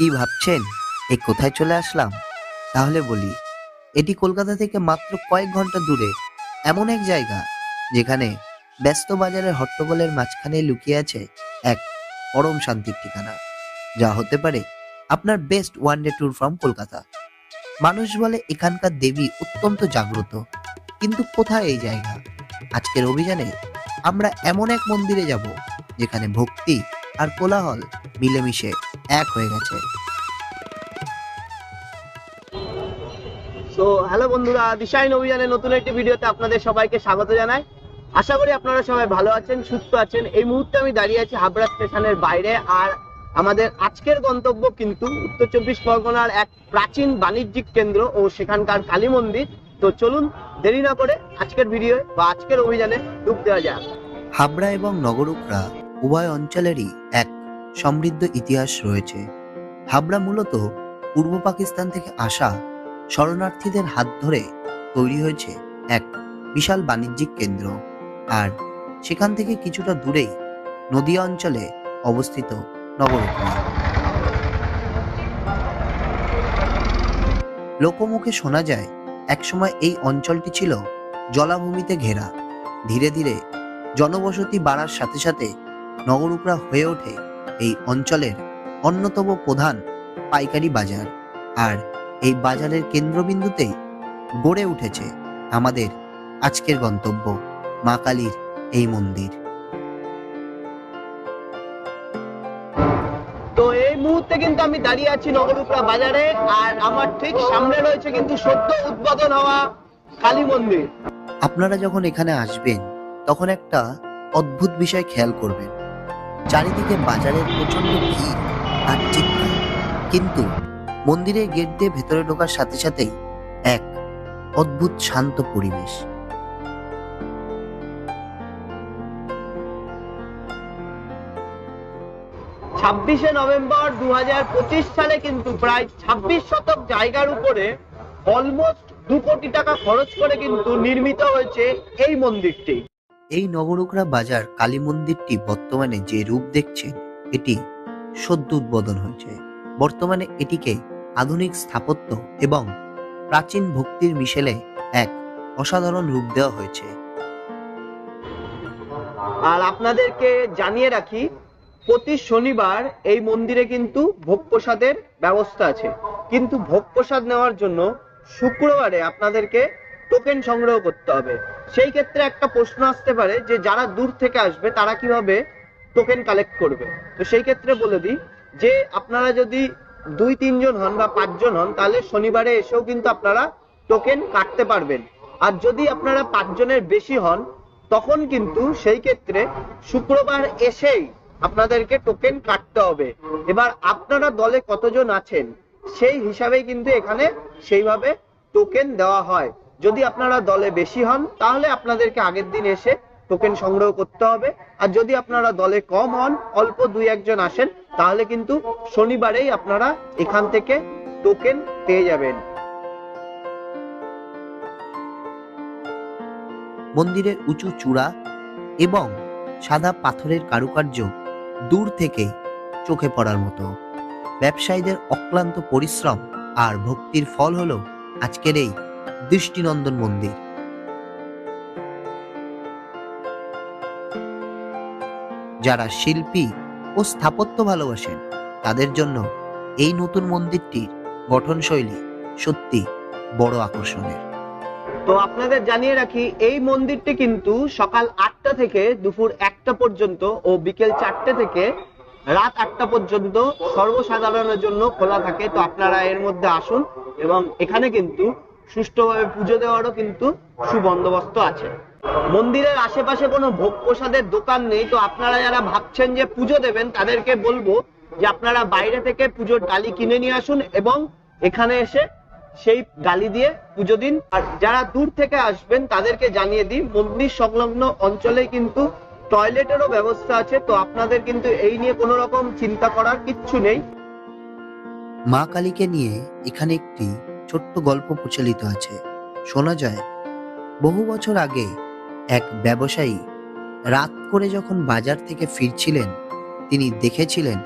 কি ভাবছেন এই কোথায় চলে আসলাম? তাহলে বলি, এটি কলকাতা থেকে মাত্র কয়েক ঘন্টা দূরে এমন এক জায়গা যেখানে ব্যস্ত বাজারের হট্টগোলের মাঝখানে লুকিয়ে আছে এক পরম শান্তির ঠিকানা, যা হতে পারে আপনার best one day tour from Kolkata. মানুষ বলে এখানকার দেবী অত্যন্ত জাগ্রত, কিন্তু কোথায় এই জায়গা? আজকের অভিযানে আমরা এমন এক মন্দিরে যাব যেখানে ভক্তি আর কোলাহল মিলেমিশে এক হয়ে গেছে। তো হ্যালো বন্ধুরা, দিশাইন অভিযানের নতুন একটি ভিডিওতে আপনাদের সবাইকে স্বাগত জানাই। আশা করি আপনারা সবাই ভালো আছেন, সুস্থ আছেন। এই মুহূর্তে আমি দাঁড়িয়ে আছি হাবড়া স্টেশনের বাইরে, আর আমাদের আজকের গন্তব্য কিন্তু উত্তর চব্বিশ পরগনার এক প্রাচীন বাণিজ্যিক কেন্দ্র ও সেখানকার কালী মন্দির। তো চলুন দেরি না করে আজকের ভিডিও বা আজকের অভিযানে ডুব দেওয়া যাক। হাবড়া এবং নগরুকরা উভয় অঞ্চলেরই এক সমৃদ্ধ ইতিহাস রয়েছে। হাবড়া মূলত পূর্ব পাকিস্তান থেকে আসা শরণার্থীদের হাত ধরে তৈরি হয়েছে এক বিশাল বাণিজ্যিক কেন্দ্র, আর সেখান থেকে কিছুটা দূরেই নদীয়া অঞ্চলে অবস্থিত নগরুকরা। লোকমুখে শোনা যায় একসময় এই অঞ্চলটি ছিল জলাভূমিতে ঘেরা। ধীরে ধীরে জনবসতি বাড়ার সাথে সাথে নগরুকরা হয়ে ওঠে এই অঞ্চলের অন্যতম প্রধান পাইকারি বাজার, আর এই বাজারের কেন্দ্রবিন্দুতেই গড়ে উঠেছে আমাদের আজকের গন্তব্য মা কালীর এই মন্দির। তো এই মুহূর্তে কিন্তু আমি দাঁড়িয়ে আছি নগরুকরা বাজারে, আর আমার ঠিক সামনে রয়েছে কিন্তু সদ্য উদ্বোধন হওয়া কালী মন্দির। আপনারা যখন এখানে আসবেন তখন একটা অদ্ভুত বিষয় খেয়াল করবেন। চারিদিকে বাজারের প্রচন্ড ভিড় আর চিৎকার, কিন্তু মন্দিরের গেট দিয়ে ভেতরে ঢোকার সাথে সাথেই এক অদ্ভুত শান্ত পরিবেশ। 26শে নভেম্বর 2025 সালে কিন্তু প্রায় 26 শতক জায়গার উপরে অলমোস্ট 2 কোটি টাকা খরচ করে কিন্তু নির্মিত হয়েছে এই মন্দিরটি। এই নগরুকরা বাজার কালী মন্দিরটি বর্তমানে যে রূপ দেখছেন, এটি সদ্য উদ্বোধন হয়েছে। বর্তমানে এটিকে আধুনিক স্থাপত্য এবং প্রাচীন ভক্তির মিশেলে এক অসাধারণ রূপ দেওয়া হয়েছে। আর আপনাদেরকে জানিয়ে রাখি, প্রতি শনিবার এই মন্দিরে কিন্তু ভোগ প্রসাদের ব্যবস্থা আছে, কিন্তু ভোগ প্রসাদ নেওয়ার জন্য শুক্রবারে আপনাদেরকে টোকেন সংগ্রহ করতে হবে। সেই ক্ষেত্রে একটা প্রশ্ন আসতে পারে যে যারা দূর থেকে আসবে তারা কিভাবে টোকেন কালেক্ট করবে। তো সেই ক্ষেত্রে বলে দিই যে আপনারা যদি 2-3 জন হন বা 5 জন হন, তাহলে শনিবারে এসেও কিন্তু আপনারা টোকেন কাটতে পারবেন। আর যদি আপনারা 5 জনের বেশি হন, তখন কিন্তু সেই ক্ষেত্রে শুক্রবার এসেই আপনাদেরকে টোকেন কাটতে হবে। এবার আপনারা দলে কতজন আছেন সেই হিসাবেই কিন্তু এখানে সেইভাবে টোকেন দেওয়া হয়। যদি আপনারা দলে বেশি হন তাহলে আপনাদেরকে আগের দিন এসে টোকেন সংগ্রহ করতে হবে, আর যদি আপনারা দলে কম হন, অল্প 2-1 জন আসেন, তাহলে কিন্তু শনিবারেই আপনারা এখান থেকে টোকেন পেয়ে যাবেন। মন্দিরের উঁচু চূড়া এবং সাদা পাথরের কারুকার্য দূর থেকে চোখে পড়ার মতো। ব্যবসায়ীদের অক্লান্ত পরিশ্রম আর ভক্তির ফল হলো আজকের এই দৃষ্টিনন্দন মন্দির। যারা শিল্পী ও স্থাপত্য ভালোবাসেন তাদের জন্য এই নতুন মন্দিরটির গঠনশৈলী সত্যি বড় আকর্ষণের। তো আপনাদের জানিয়ে রাখি, এই মন্দিরটি কিন্তু সকাল 8টা থেকে দুপুর 1টা পর্যন্ত ও বিকেল 4টে থেকে রাত 8টা পর্যন্ত সর্বসাধারণের জন্য খোলা থাকে। তো আপনারা এর মধ্যে আসুন, এবং এখানে কিন্তু সুষ্ঠুভাবে পুজো দেওয়ারও কিন্তু সুবন্দোবস্ত আছে। মন্দিরের আশেপাশে কোনো ভোগ প্রসাদের দোকান নেই। তো আপনারা যারা ভাবছেন যে পুজো দেবেন, তাদেরকে বলবো যে আপনারা বাইরে থেকে পুজোর ডালি কিনে নিয়ে আসুন এবং এখানে এসে সেই ডালি দিয়ে পুজো দিন। আর যারা দূর থেকে আসবেন তাদেরকে জানিয়ে দিই, মন্দির সংলগ্ন অঞ্চলে কিন্তু টয়লেটেরও ব্যবস্থা আছে। তো আপনাদের কিন্তু এই নিয়ে কোনো রকম চিন্তা করার কিচ্ছু নেই। মা কালীকে নিয়ে এখানে একটি ছোট্ট গল্প প্রচলিত আছে। শোনা যায় বহু বছর আগে এক ব্যবসায়ী রাত করে যখন বাজার থেকে ফিরছিলেন, তিনি দেখেছিলেন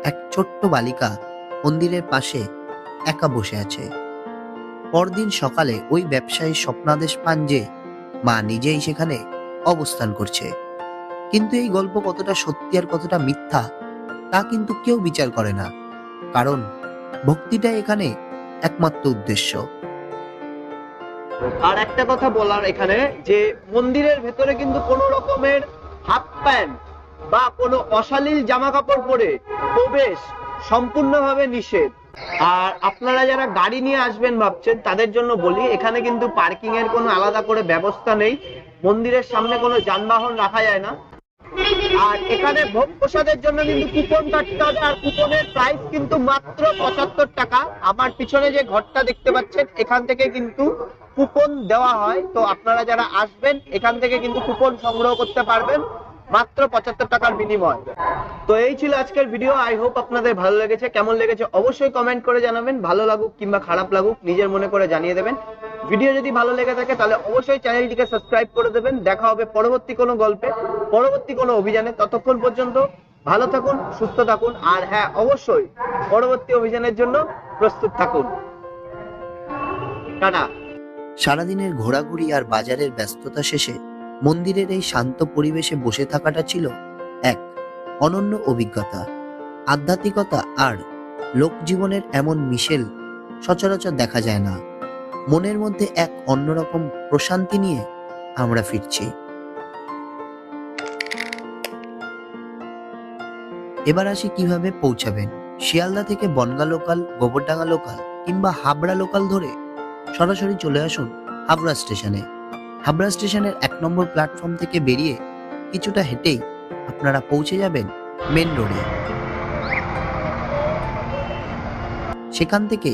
এক ছোট্ট বালিকা মন্দিরের পাশে একা বসে আছে। পরদিন সকালে ওই ব্যবসায়ী স্বপ্নাদেশ পান যে মা নিজেই সেখানে অবস্থান করছে। কিন্তু এই গল্প কতটা সত্যি আর কতটা মিথ্যা তা কিন্তু কেউ বিচার করে না, কারণ ভক্তিটা এখানে একমাত্র উদ্দেশ্য। আর একটা কথা বলার এখানে, যে মন্দিরের ভেতরে কিন্তু কোনো রকমের হাফ প্যান্ট বা কোনো অশালীল জামা কাপড় পরে প্রবেশ সম্পূর্ণভাবে নিষেধ। আর আপনারা যারা গাড়ি নিয়ে আসবেন ভাবছেন তাদের জন্য বলি, এখানে কিন্তু পার্কিং এর কোনো আলাদা করে ব্যবস্থা নেই। মন্দিরের সামনে কোনো যানবাহন রাখা যায় না। আর এখানে ভোগ প্রসাদের জন্য কিন্তু কুপন কাটতে হবে, আর কুপনের প্রাইস কিন্তু মাত্র 75 টাকা। আমার পিছনে যে ঘরটা দেখতে পাচ্ছেন এখান থেকে কিন্তু কুপন দেওয়া হয়, তো আপনারা যারা আসবেন এখান থেকে কিন্তু কুপন সংগ্রহ করতে পারবেন মাত্র 75 টাকার বিনিময়। তো এই ছিল আজকের ভিডিও। আই হোপ আপনাদের ভালো লেগেছে। কেমন লেগেছে অবশ্যই কমেন্ট করে জানাবেন। ভালো লাগুক কিংবা খারাপ লাগুক নিজের মনে করে জানিয়ে দেবেন। ভিডিও যদি ভালো লেগে থাকে তাহলে অবশ্যই চ্যানেলটিকে সাবস্ক্রাইব করে দেবেন। দেখা হবে পরবর্তী কোনো গল্পে, পরবর্তী কোনো অভিযানে। ততক্ষণ পর্যন্ত ভালো থাকুন, সুস্থ থাকুন, আর হ্যাঁ অবশ্যই পরবর্তী অভিযানের জন্য প্রস্তুত থাকুন। টাটা। সারাদিনের ঘোরাঘুরি আর বাজারের ব্যস্ততা শেষে মন্দিরের এই শান্ত পরিবেশে বসে থাকাটা ছিল এক অনন্য অভিজ্ঞতা। আধ্যাত্মিকতা আর লোকজীবনের এমন মিশেল সচরাচর দেখা যায় না। মনের মধ্যে এক অন্যরকম প্রশান্তি নিয়ে আমরা ফিরছি। এবার আসি কিভাবে পৌঁছাবেন। শিয়ালদা থেকে বনগাঁ লোকাল, গোবরডাঙ্গা লোকাল কিংবা হাবড়া লোকাল ধরে সরাসরি চলে আসুন হাবড়া স্টেশনে। হাবড়া স্টেশনের 1 নম্বর প্ল্যাটফর্ম থেকে বেরিয়ে কিছুটা হেঁটেই আপনারা পৌঁছে যাবেন মেন রোডে। সেখান থেকে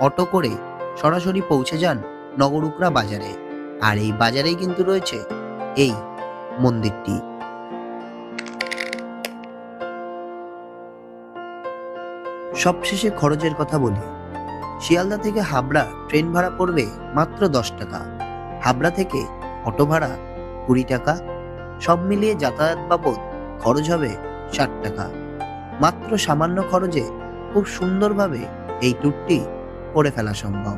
অটো করে সরাসরি পৌঁছে যান নগরুকরা বাজারে। আর এই বাজারেই কিন্তু রয়েছে এই মন্দিরটি। সবশেষে খরচের কথা বলি। শিয়ালদা থেকে হাবড়া ট্রেন ভাড়া পড়বে মাত্র 10 টাকা। হাবড়া থেকে অটো ভাড়া 20 টাকা। সব মিলিয়ে যাতায়াত বাবদ খরচ হবে 60 টাকা। মাত্র সামান্য খরচে খুব সুন্দরভাবে এই ট্যুরটি করে ফেলা সম্ভব।